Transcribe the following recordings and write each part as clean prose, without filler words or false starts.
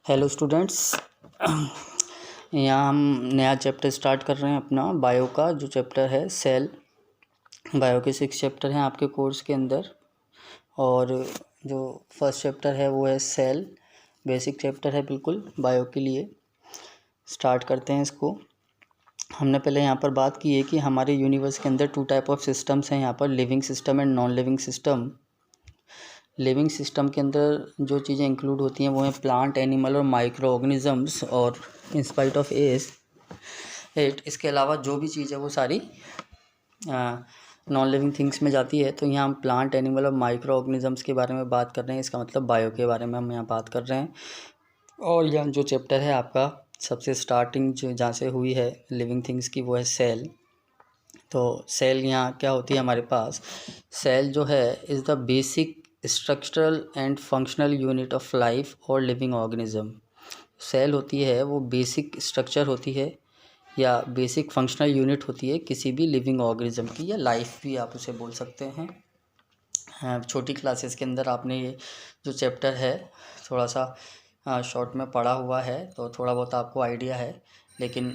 Hello students. यहाँ हम नया चैप्टर स्टार्ट कर रहे हैं अपना बायो का, जो चैप्टर है सेल। बायो के 6 चैप्टर हैं आपके कोर्स के अंदर, और जो फर्स्ट चैप्टर है वो है सेल। बेसिक चैप्टर है बिल्कुल बायो के लिए। स्टार्ट करते हैं इसको। हमने पहले यहाँ पर बात की है कि हमारे यूनिवर्स के अंदर 2 टाइप ऑफ सिस्टम्स हैं यहाँ पर, living system and non living system. Living system के अंदर जो चीज़ें इंक्लूड होती हैं वो हैं प्लांट, एनिमल और माइक्रो ऑर्गेनिजम्स। और इंस्पाइट ऑफ एट इसके अलावा जो भी चीज़ है वो सारी नॉन लिविंग थिंग्स में जाती है। तो यहाँ हम प्लांट, एनिमल और माइक्रो ऑर्गेनिजम्स के बारे में बात कर रहे हैं। इसका मतलब बायो के बारे में हम यहाँ बात कर रहे हैं। और यहाँ जो चैप्टर है आपका सबसे स्टार्टिंग जो जहाँ से हुई है लिविंग थिंग्स की, वो है सेल। तो सेल यहाँ क्या होती है हमारे पास? सेल जो है is the basic structural and functional unit of life और लिविंग ऑर्गेनिज्म। सेल होती है वो बेसिक स्ट्रक्चर होती है या बेसिक फंक्शनल यूनिट होती है किसी भी लिविंग ऑर्गेनिज्म की, या लाइफ भी आप उसे बोल सकते हैं। छोटी क्लासेस के अंदर आपने ये जो चैप्टर है थोड़ा सा शॉर्ट में पढ़ा हुआ है, तो थोड़ा बहुत आपको आइडिया है। लेकिन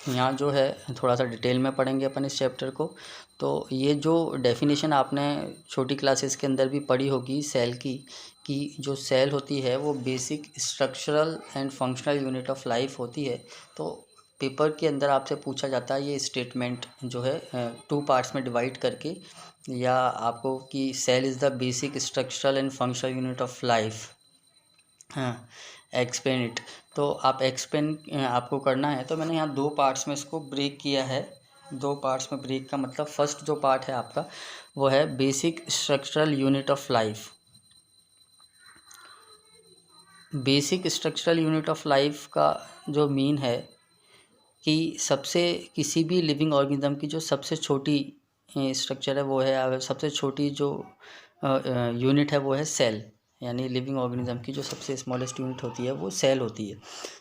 यहाँ जो है थोड़ा सा डिटेल में पढ़ेंगे अपन इस चैप्टर को। तो ये जो डेफिनेशन आपने छोटी क्लासेस के अंदर भी पढ़ी होगी सेल की, कि जो सेल होती है वो basic structural and functional unit of life होती है। तो पेपर के अंदर आपसे पूछा जाता है ये स्टेटमेंट जो है 2 पार्ट्स में डिवाइड करके, या आपको कि cell is the basic structural and functional unit of life, हाँ, एक्सप्लेन इट। तो आप एक्सप्लेन आपको करना है। तो मैंने यहाँ 2 पार्ट्स में इसको ब्रेक किया है। 2 पार्ट्स में ब्रेक का मतलब फर्स्ट जो पार्ट है आपका वो है basic structural unit of life. Basic structural unit of life का जो मीन है कि सबसे किसी भी लिविंग ऑर्गेनिज्म की जो सबसे छोटी स्ट्रक्चर है वो है, सबसे छोटी जो यूनिट है वो है सेल। यानी लिविंग ऑर्गेनिज्म की जो सबसे स्मॉलेस्ट यूनिट होती है वो सेल होती है।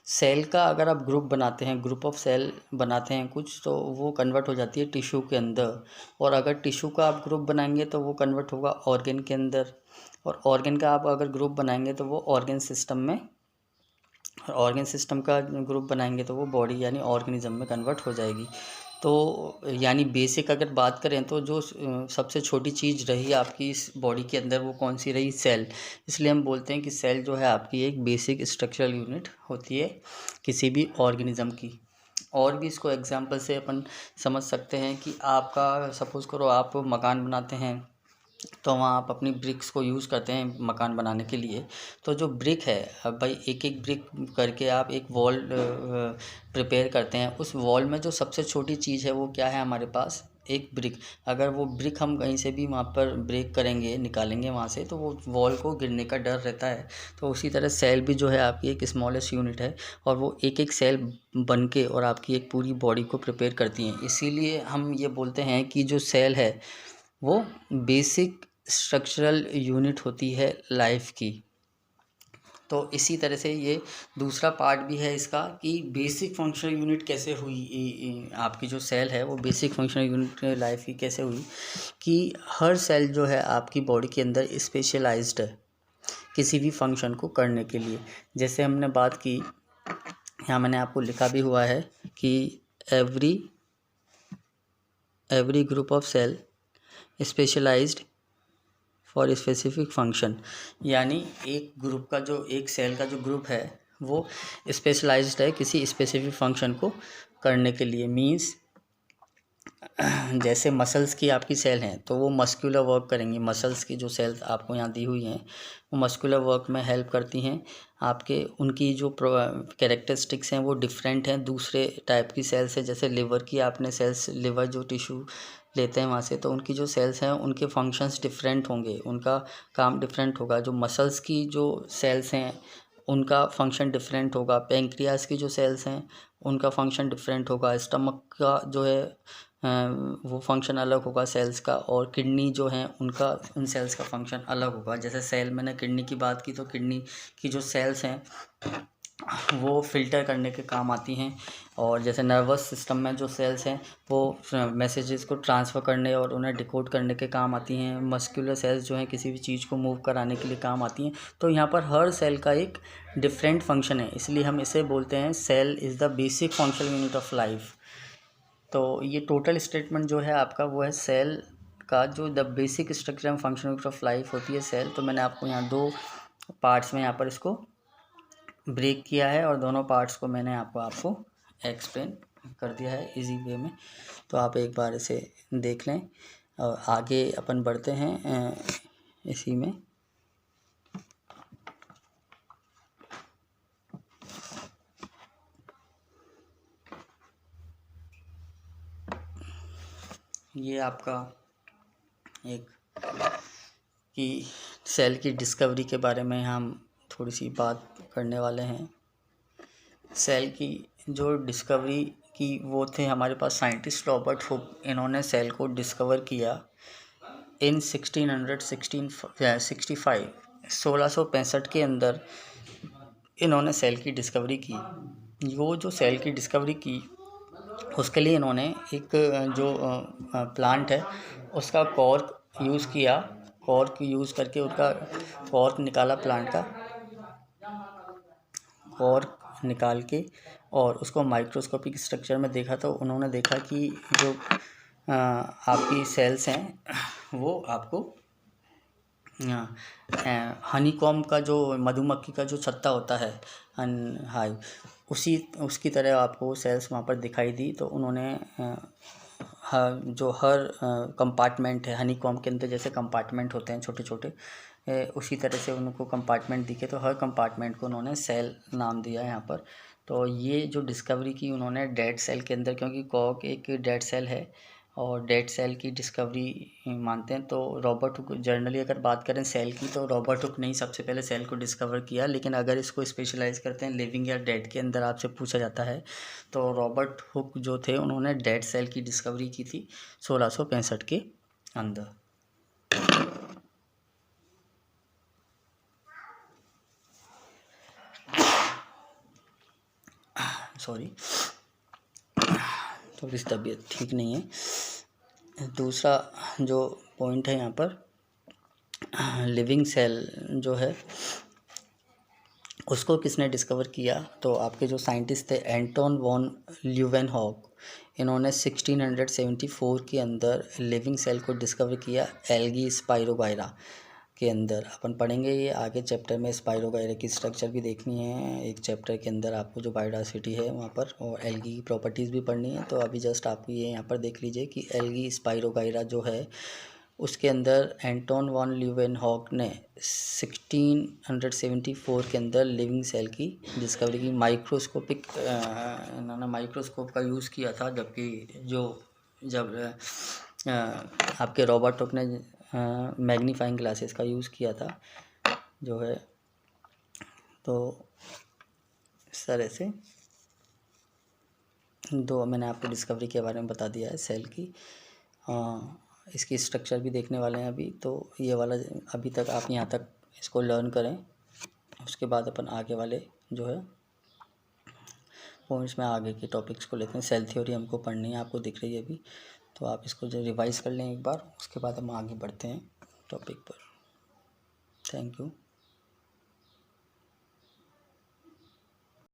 सेल का अगर आप ग्रुप बनाते हैं, ग्रुप ऑफ सेल बनाते हैं कुछ, तो वो कन्वर्ट हो जाती है टिश्यू के अंदर। और अगर टिश्यू का आप ग्रुप बनाएंगे तो वो कन्वर्ट होगा ऑर्गन के अंदर। और ऑर्गन का आप अगर ग्रुप बनाएंगे तो वो ऑर्गन सिस्टम में, और ऑर्गन सिस्टम का ग्रुप बनाएंगे तो वो बॉडी यानी ऑर्गेनिज्म में कन्वर्ट हो जाएगी। तो यानी बेसिक अगर बात करें तो जो सबसे छोटी चीज़ रही आपकी इस बॉडी के अंदर वो कौन सी रही? सेल। इसलिए हम बोलते हैं कि सेल जो है आपकी एक बेसिक स्ट्रक्चरल यूनिट होती है किसी भी ऑर्गेनिज्म की। और भी इसको एग्जांपल से अपन समझ सकते हैं कि आपका सपोज़ करो आप मकान बनाते हैं, तो वहाँ आप अपनी ब्रिक्स को यूज़ करते हैं मकान बनाने के लिए। तो जो ब्रिक है, अब भाई एक एक ब्रिक करके आप एक वॉल प्रिपेयर करते हैं। उस वॉल में जो सबसे छोटी चीज़ है वो क्या है हमारे पास? एक ब्रिक। अगर वो ब्रिक हम कहीं से भी वहाँ पर ब्रेक करेंगे, निकालेंगे वहाँ से, तो वो वॉल को गिरने का डर रहता है। तो उसी तरह सेल भी जो है आपकी एक स्मॉलेस्ट यूनिट है, और वो एक एक सेल बन के और आपकी एक पूरी बॉडी को प्रिपेयर करती हैं। इसीलिए हम ये बोलते हैं कि जो सेल है वो बेसिक स्ट्रक्चरल यूनिट होती है लाइफ की। तो इसी तरह से ये दूसरा पार्ट भी है इसका कि बेसिक फंक्शनल यूनिट कैसे हुई। आपकी जो सेल है वो बेसिक फंक्शनल यूनिट लाइफ की कैसे हुई, कि हर सेल जो है आपकी बॉडी के अंदर स्पेशलाइज्ड है किसी भी फंक्शन को करने के लिए। जैसे हमने बात की, यहाँ मैंने आपको लिखा भी हुआ है कि every group of cell specialised for specific function. यानी एक ग्रुप का जो एक सेल का जो ग्रुप है वो स्पेशलाइज्ड है किसी स्पेसिफिक फंक्शन को करने के लिए। मींस जैसे मसल्स की आपकी सेल हैं तो वो मस्कुलर वर्क करेंगी। मसल्स की जो सेल्स आपको यहाँ दी हुई हैं वो मस्कुलर वर्क में हेल्प करती हैं आपके। उनकी जो कैरेक्टरिस्टिक्स हैं वो डिफरेंट हैं दूसरे टाइप की सेल से। जैसे लिवर की आपने सेल्स, लिवर जो टिश्यू लेते हैं वहाँ से, तो उनकी जो सेल्स हैं उनके फंक्शंस डिफरेंट होंगे, उनका काम डिफरेंट होगा। जो मसल्स की जो सेल्स हैं उनका फंक्शन डिफरेंट होगा। पेंक्रियास की जो सेल्स हैं उनका फंक्शन डिफरेंट होगा। स्टमक का जो है वो फंक्शन अलग होगा सेल्स का। और किडनी जो है उनका, उन सेल्स का फंक्शन अलग होगा। जैसे सेल, मैंने किडनी की बात की, तो किडनी की जो सेल्स हैं वो फ़िल्टर करने के काम आती हैं। और जैसे नर्वस सिस्टम में जो सेल्स हैं वो मैसेजेस को ट्रांसफ़र करने और उन्हें डिकोड करने के काम आती हैं। मस्कुलर सेल्स जो हैं किसी भी चीज़ को मूव कराने के लिए काम आती हैं। तो यहाँ पर हर सेल का एक डिफरेंट फंक्शन है, इसलिए हम इसे बोलते हैं cell is the basic functional unit of life. तो ये टोटल स्टेटमेंट जो है आपका वो है सेल का जो the basic structure and function unit of life होती है सेल। तो मैंने आपको यहाँ 2 पार्ट्स में यहाँ पर इसको ब्रेक किया है और दोनों पार्ट्स को मैंने आपको एक्सप्लेन कर दिया है इजी वे में। तो आप एक बार इसे देख लें और आगे अपन बढ़ते हैं इसी में। ये आपका एक कि सेल की डिस्कवरी के बारे में हम थोड़ी सी बात करने वाले हैं। सेल की जो डिस्कवरी की वो थे हमारे पास साइंटिस्ट रॉबर्ट हुक। इन्होंने सेल को डिस्कवर किया इन 1665 के अंदर इन्होंने सेल की डिस्कवरी की। वो जो सेल की डिस्कवरी की उसके लिए इन्होंने एक जो प्लांट है उसका कॉर्क यूज़ किया। कॉर्क यूज़ करके उसका कॉर्क निकाला प्लांट का, कॉर्क निकाल के और उसको माइक्रोस्कोपिक स्ट्रक्चर में देखा तो उन्होंने देखा कि जो आपकी सेल्स हैं वो आपको हनीकॉम्ब का जो मधुमक्खी का जो छत्ता होता है हाई उसकी तरह आपको सेल्स वहाँ पर दिखाई दी। तो उन्होंने हर कंपार्टमेंट है हनीकॉम्ब के अंदर जैसे कंपार्टमेंट होते हैं छोटे छोटे, उसी तरह से उनको कंपार्टमेंट दिखे तो हर कंपार्टमेंट को उन्होंने सेल नाम दिया यहाँ पर। तो ये जो डिस्कवरी की उन्होंने डेड सेल के अंदर, क्योंकि कॉर्क एक डेड सेल है और डेड सेल की डिस्कवरी मानते हैं। तो रॉबर्ट हुक जनरली अगर बात करें सेल की तो रॉबर्ट हुक ने ही सबसे पहले सेल को डिस्कवर किया, लेकिन अगर इसको स्पेशलाइज करते हैं लिविंग या डेड के अंदर आपसे पूछा जाता है तो रॉबर्ट हुक जो थे उन्होंने डेड सेल की डिस्कवरी की थी 1665 के अंदर। सॉरी, थोड़ी सी तबीयत ठीक नहीं है। दूसरा जो पॉइंट है यहाँ पर लिविंग सेल जो है उसको किसने डिस्कवर किया, तो आपके जो साइंटिस्ट थे एंटोन वॉन ल्यूवेनहॉक। इन्होंने 1674 के अंदर लिविंग सेल को डिस्कवर किया एल्गी स्पाइरोगाइरा के अंदर। अपन पढ़ेंगे ये आगे चैप्टर में, स्पाइरोगाइरा की स्ट्रक्चर भी देखनी है एक चैप्टर के अंदर आपको, जो बायोडायवर्सिटी है वहाँ पर, और एल्गी की प्रॉपर्टीज़ भी पढ़नी है। तो अभी जस्ट आप ये यहाँ पर देख लीजिए कि एल्गी स्पाइरोगाइरा जो है उसके अंदर एंटोन वॉन ल्यूवेनहॉक ने 1674 के अंदर लिविंग सेल की डिस्कवरी की। माइक्रोस्कोपिक इन्होंने माइक्रोस्कोप का यूज़ किया था, जबकि जब आपके रॉबर्ट हुक ने मैग्नीफाइंग ग्लासेस का यूज़ किया था जो है। तो इस तरह से दो मैंने आपको डिस्कवरी के बारे में बता दिया है सेल की। इसकी स्ट्रक्चर भी देखने वाले हैं अभी, तो ये वाला अभी तक आप यहाँ तक इसको लर्न करें, उसके बाद अपन आगे वाले जो है पॉइंट्स में आगे के टॉपिक्स को लेते हैं। सेल थ्योरी हमको पढ़नी है, आपको दिख रही है अभी, तो आप इसको जो रिवाइज़ कर लें एक बार, उसके बाद हम आगे बढ़ते हैं टॉपिक पर। Thank you.